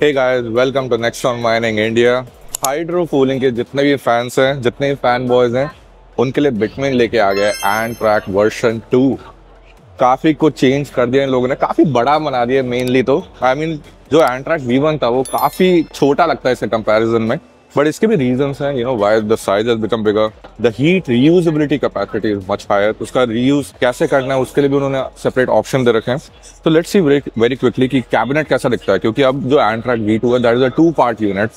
Hey guys, welcome to next on mining India. Hydro cooling के जितने भी fans हैं, जितने भी फैन बॉयज हैं, उनके लिए बिटमेन लेके आ गया एंट्रैक वर्जन 2। काफ़ी कुछ चेंज कर दिया इन लोगों ने, काफ़ी बड़ा बना दिया। मेनली तो जो एंट्रैक V1 था वो काफ़ी छोटा लगता है इसके कंपैरिजन में, बट इसके भी रीजंस हैं, why the size has become bigger. The heat reusability capacity is much higher. उसका रीयूज कैसे करना है उसके लिए भी उन्होंने सेपरेट ऑप्शन दे रखे हैं। तो लेट्स सी वेरी क्विकली कि कैबिनेट कैसा दिखता है, क्योंकि अब जो एंट्रैक V2 है that is a 2-part unit.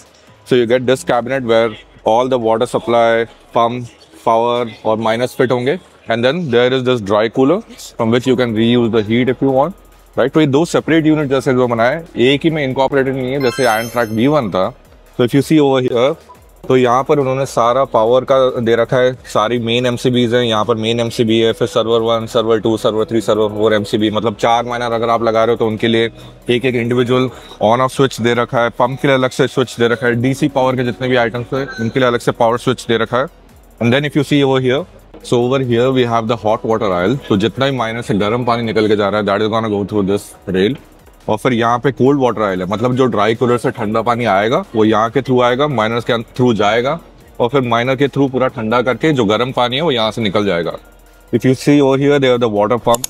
So you get this cabinet where all the water supply, pump, power और माइनस फिट होंगे, and then there is this dry cooler from which you can reuse the heat if you want, right. तो ये दो separate unit जैसे जो बनाए, एक ही में इनकॉर्पोरेटेड नहीं है जैसे एंट्रैक V1 था। तो if you see over here, तो यहाँ पर उन्होंने सारा पावर का दे रखा है, सारी मेन MCBs हैं। यहाँ पर मेन MCB है, फिर server 1, server 2, server 3, server 4 MCB, मतलब 4 माइनर अगर आप लगा रहे हो तो उनके लिए एक एक इंडिविजुअल ऑन ऑफ स्विच दे रखा है। पंप के लिए अलग से स्विच दे रखा है। DC पावर के जितने भी आइटम्स है उनके लिए अलग से पावर स्विच दे रखा है। And then if you see over here, so over here we have the hot water oil. तो जितना भी माइनर से गर्म पानी निकल के जा रहा है that is gonna go through this rail. और फिर यहाँ पे कोल्ड वाटर आयल है, मतलब जो ड्राई कूलर से ठंडा पानी आएगा वो यहाँ के थ्रू आएगा, माइनर के थ्रू जाएगा, और फिर माइनर के थ्रू पूरा ठंडा करके जो गर्म पानी है वो यहाँ से निकल जाएगा। If you see over here there the water pump.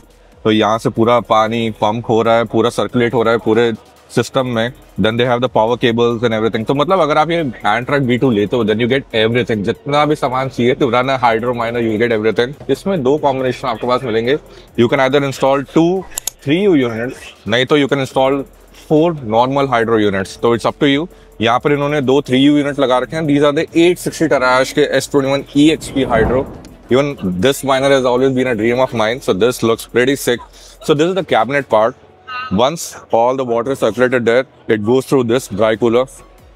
तो यहाँ से पूरा पानी पंप हो रहा है, पूरा सर्कुलेट हो रहा है पूरे सिस्टम में। Then they have the power cables and everything. तो मतलब अगर आप ये एंट्रैक V2 लेते हो देन यू गेट एवरीथिंग, जितना भी सामान चाहिए to run a hydro miner you get everything. इसमें दो कॉम्बिनेशन आपके पास मिलेंगे। You can either install 2 3U units, नहीं तो you can install 4 normal hydro units. तो इट्स अप टू यू। यहाँ पर इन्होंने 2 3U यूनिट लगा रखे हैं। दीज आर द 860 टेराहर्ट्ज के S21 EXP hydro. Even this miner has always been a dream of mine, so this looks pretty sick. So this is the cabinet part. Once all the water is circulated there, it goes through this dry cooler.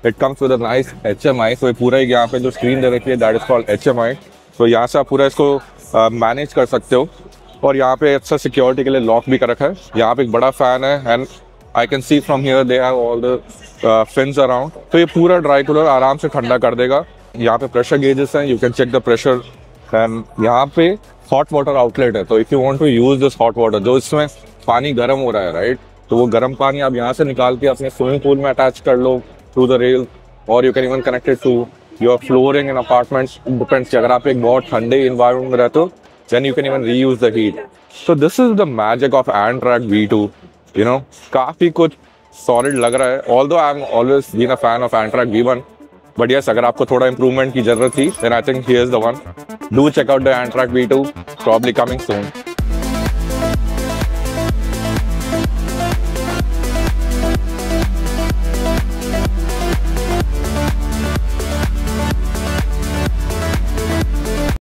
It comes with a nice HMI. So ये पूरा यहाँ पे जो screen दे रखी है that is called HMI. So यहाँ से आप पूरा इसको मैनेज कर सकते हो। और यहाँ पे अच्छा सिक्योरिटी के लिए लॉक भी कर रखा है। यहाँ पे एक बड़ा फैन है and I can see from here they have all the fins around. तो ये पूरा ड्राई कूलर आराम से ठंडा कर देगा। यहाँ पे प्रेशर गेजेस हैं, you can check the pressure. And यहाँ पे हॉट वाटर आउटलेट है। तो if you want to use this hot water, जो इसमें पानी गर्म हो रहा है, राइट, तो वो गर्म पानी आप यहाँ से निकाल के अपने स्विमिंग पूल में अटैच कर लो थ्रू द रेल, और you can even connect it to your flooring in apartments. Depends, अगर आप एक बहुत ठंडे इन्वायरमेंट में रहते हो then you can even reuse the heat. So this is the magic of Antrak V2. काफी कुछ solid लग रहा है, although I'm always been a fan of Antrak V1. But yes, अगर आपको थोड़ा improvement की जरूरत थी then I think here's the one. Do check out the Antrak V2, probably coming soon.